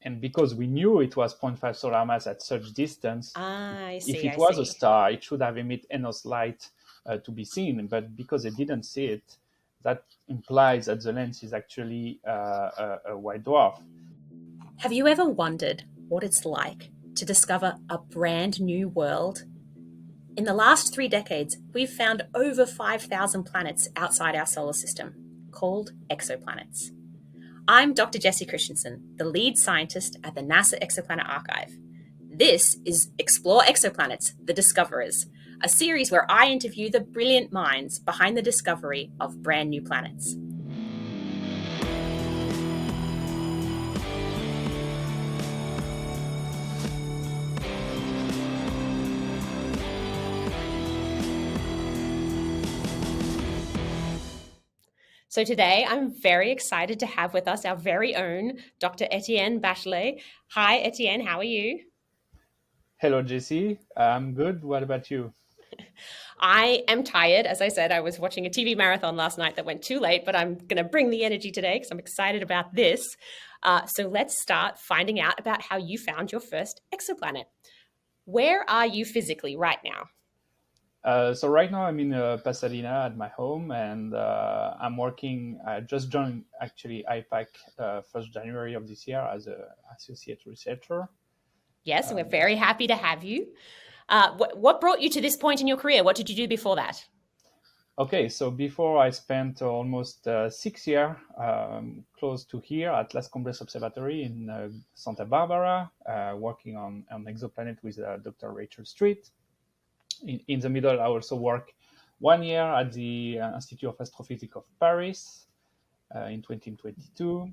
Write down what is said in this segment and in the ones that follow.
And because we knew it was zero point 0.5 solar mass at such distance, I if see, it I was a see. star, it should have emitted enough light to be seen. But because they didn't see it, that implies that the lens is actually a white dwarf. Have you ever wondered what it's like to discover a brand new world? In the last 3 decades, we've found over 5,000 planets outside our solar system, called exoplanets. I'm Dr. Jessie Christensen, the lead scientist at the NASA Exoplanet Archive. This is Explore Exoplanets, The Discoverers, a series where I interview the brilliant minds behind the discovery of brand new planets. So today I'm very excited to have with us our very own Dr. Etienne Bachelet. Hi, Etienne, how are you? Hello, Jessie. I'm good. What about you? I am tired. As I said, I was watching a TV marathon last night that went too late, but I'm going to bring the energy today because I'm excited about this. So let's start finding out about how you found your first exoplanet. Where are you physically right now? So right now I'm in Pasadena at my home, and I'm working. I just joined actually IPAC 1st January of this year as an associate researcher. Yes, and we're very happy to have you. What brought you to this point in your career? What did you do before that? Okay, so before I spent almost 6 years close to here at Las Cumbres Observatory in Santa Barbara, working on exoplanet with Dr. Rachel Street. In the middle, I also worked 1 year at the Institute of Astrophysics of Paris in 2022.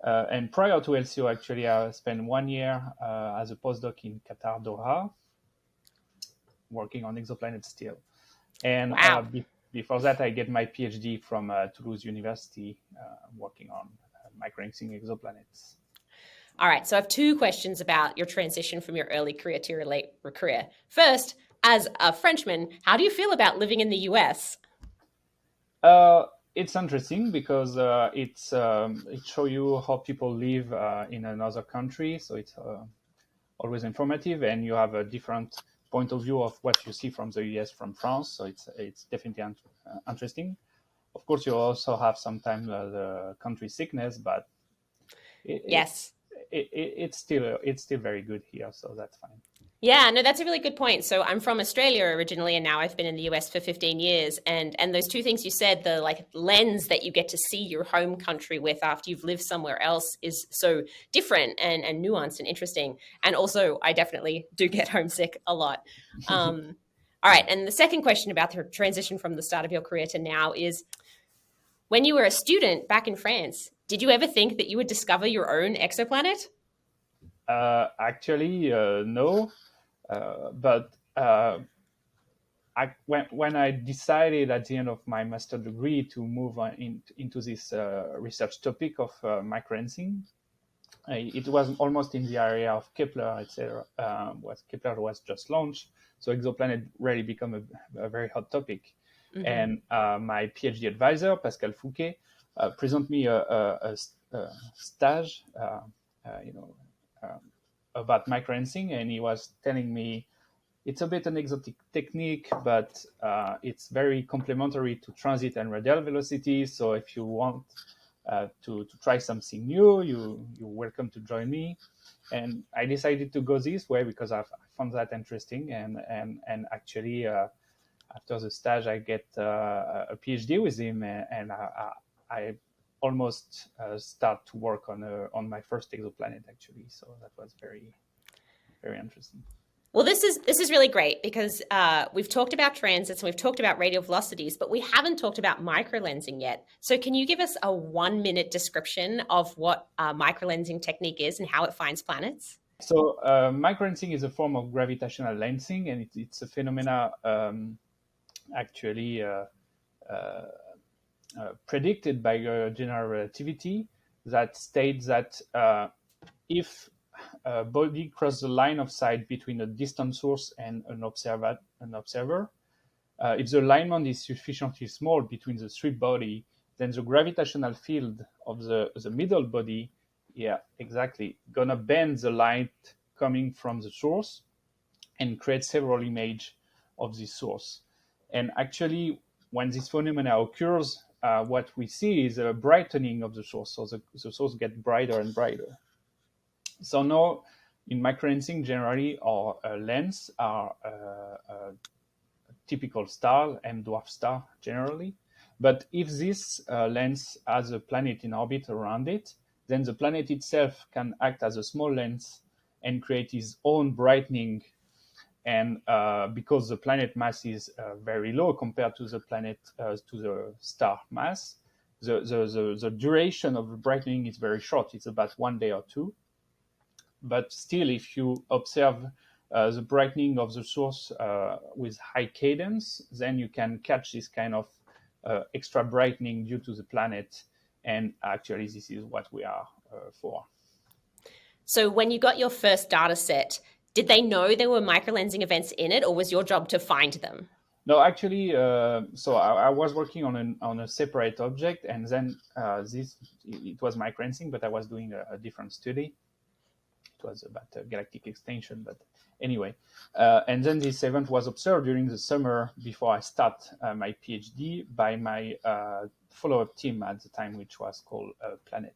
And prior to LCO, actually, I spent 1 year as a postdoc in Qatar, Doha, working on exoplanets still. And Wow. before that, I get my PhD from Toulouse University, working on microlensing exoplanets. All right, so I have two questions about your transition from your early career to your late career. First, as a Frenchman, how do you feel about living in the US? It's interesting because it shows you how people live in another country. So it's always informative, and you have a different point of view of what you see from the US, from France. So it's definitely interesting. Of course, you also have sometimes the country sickness, but Yes. it's still very good here. So that's fine. Yeah, no, that's a really good point. So I'm from Australia originally, and now I've been in the US for 15 years. And those two things you said, the like lens that you get to see your home country with after you've lived somewhere else is so different and nuanced and interesting. And also, I definitely do get homesick a lot. All right, and the second question about the transition from the start of your career to now is, when you were a student back in France, did you ever think that you would discover your own exoplanet? Actually, no. But when I decided at the end of my master degree to move on into this research topic of microlensing, it was almost in the area of Kepler, etc. Kepler was just launched, so exoplanet really become a very hot topic. Mm-hmm. And my PhD advisor, Pascal Fouquet, present me a stage, about microlensing, and he was telling me it's a bit an exotic technique, but it's very complementary to transit and radial velocity. So if you want to try something new, you're welcome to join me. And I decided to go this way because I found that interesting. And actually, after the stage, I get a PhD with him, and I almost start to work on my first exoplanet, actually. So that was very, very interesting. Well, this is really great because we've talked about transits and we've talked about radial velocities, but we haven't talked about microlensing yet. So can you give us a 1-minute description of what microlensing technique is and how it finds planets? So microlensing is a form of gravitational lensing, and it's a phenomena actually predicted by general relativity that states that if a body crosses the line of sight between a distant source and an observer, if the alignment is sufficiently small between the three bodies, then the gravitational field of the middle body Yeah, exactly. Gonna bend the light coming from the source and create several images of this source. And actually, when this phenomena occurs, what we see is a brightening of the source. So the source gets brighter and brighter. So now, in microlensing, generally, our lens are typical star, M dwarf star generally. But if this lens has a planet in orbit around it, then the planet itself can act as a small lens and create its own brightening. And because the planet mass is very low compared to the planet to the star mass, the duration of the brightening is very short. It's about 1 day or two. But still, if you observe the brightening of the source with high cadence, then you can catch this kind of extra brightening due to the planet. And actually, this is what we are for. So when you got your first data set, did they know there were microlensing events in it, or was your job to find them? No, actually, so I was working on a separate object, and then it was microlensing, but I was doing a different study. It was about galactic extinction, but anyway. And then this event was observed during the summer before I start my PhD by my follow-up team at the time, which was called Planet.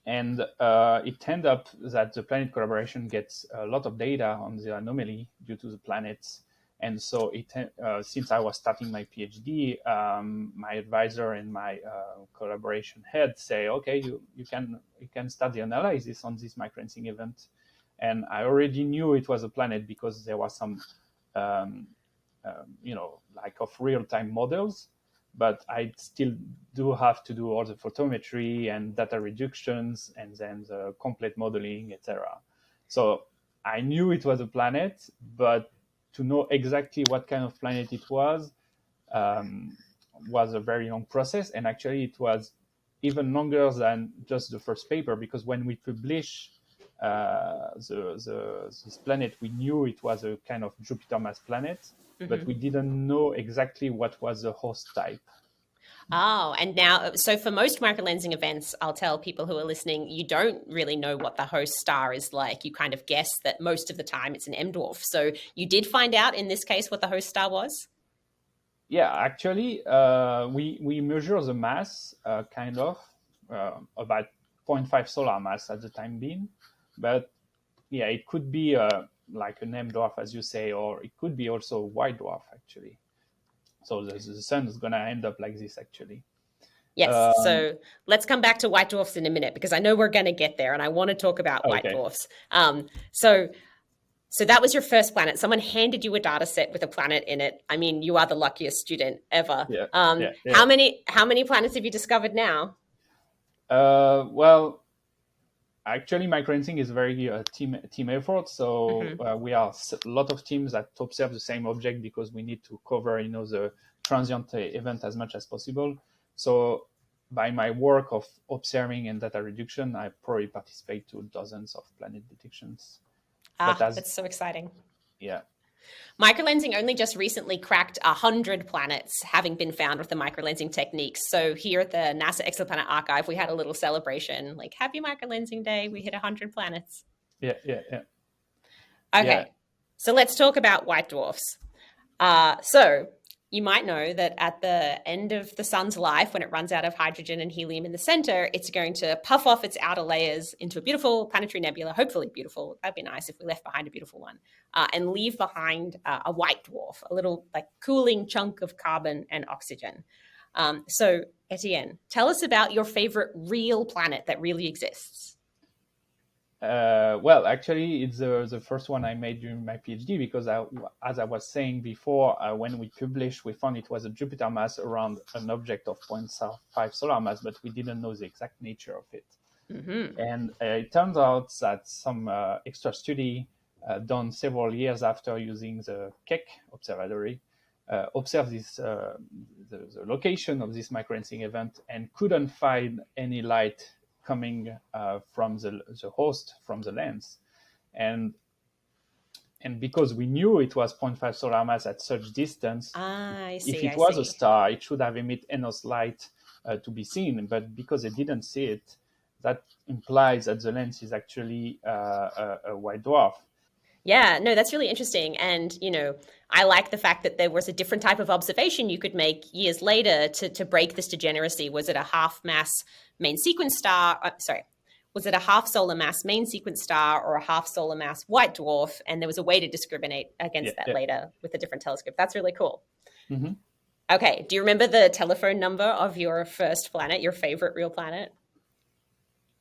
And it ended up that the Planet collaboration gets a lot of data on the anomaly due to the planets. And so since I was starting my PhD, my advisor and my collaboration head say, okay, you can start the analysis on this microlensing event. And I already knew it was a planet because there was some, like of real-time models, but I still do have to do all the photometry and data reductions and then the complete modeling, etc. So I knew it was a planet, but to know exactly what kind of planet it was a very long process. And actually, it was even longer than just the first paper, because when we publish this planet, we knew it was a kind of Jupiter mass planet, but we didn't know exactly what was the host type. Oh, and now, so for most microlensing events, I'll tell people who are listening, you don't really know what the host star is like. You kind of guess that most of the time it's an M dwarf. So you did find out in this case what the host star was? Yeah, actually, we measure the mass, kind of, about 0.5 solar mass at the time being. But yeah, it could be like an M dwarf, as you say, or it could be also a white dwarf, actually. So the sun is going to end up like this, actually. Yes. So let's come back to white dwarfs in a minute, because I know we're going to get there and I want to talk about white dwarfs. So that was your first planet. Someone handed you a data set with a planet in it. I mean, you are the luckiest student ever. Yeah. How many planets have you discovered now? Well, actually, microlensing is very team effort. So we are a lot of teams that observe the same object because we need to cover, the transient event as much as possible. So by my work of observing and data reduction, I probably participate to dozens of planet detections. That's so exciting. Yeah. Microlensing only just recently cracked 100 planets having been found with the microlensing techniques. So here at the NASA Exoplanet Archive, we had a little celebration, like Happy Microlensing Day. We hit 100 planets. Yeah. Okay, so let's talk about white dwarfs. So you might know that at the end of the sun's life, when it runs out of hydrogen and helium in the center, it's going to puff off its outer layers into a beautiful planetary nebula, hopefully beautiful. That'd be nice if we left behind a beautiful one, and leave behind a white dwarf, a little like cooling chunk of carbon and oxygen. So Etienne, tell us about your favorite real planet that really exists. Well, actually, it's the first one I made during my PhD because, as I was saying before, when we published, we found it was a Jupiter mass around an object of 0.5 solar mass, but we didn't know the exact nature of it. And it turns out that some extra study done several years after using the Keck Observatory observed the location of this microlensing event and couldn't find any light coming from the host, from the lens. And because we knew it was 0.5 solar mass at such distance, if it was a star, it should have emitted enough light to be seen. But because they didn't see it, that implies that the lens is actually a white dwarf. Yeah, no, that's really interesting. And, I like the fact that there was a different type of observation you could make years later to break this degeneracy. Was it a half mass main sequence star? Was it a half solar mass main sequence star or a half solar mass white dwarf? And there was a way to discriminate against that later with a different telescope. That's really cool. Mm-hmm. Okay. Do you remember the telephone number of your first planet, your favorite real planet?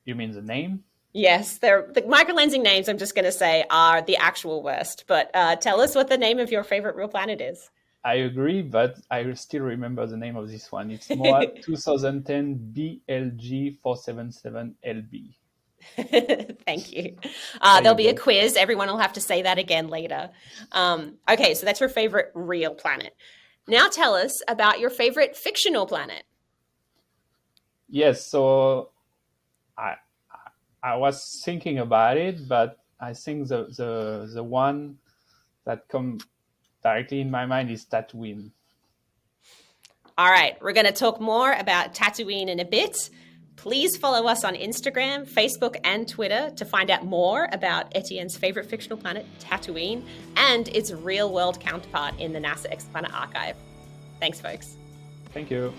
You mean the name? Yes, the microlensing names, I'm just going to say, are the actual worst. But tell us what the name of your favorite real planet is. I agree, but I still remember the name of this one. It's MOA 2010 BLG 477LB. Thank you. There'll be a quiz. Everyone will have to say that again later. Okay, so that's your favorite real planet. Now tell us about your favorite fictional planet. Yes, so I was thinking about it, but I think the one that comes directly in my mind is Tatooine. All right, we're going to talk more about Tatooine in a bit. Please follow us on Instagram, Facebook, and Twitter to find out more about Etienne's favorite fictional planet, Tatooine, and its real-world counterpart in the NASA Exoplanet Archive. Thanks, folks. Thank you.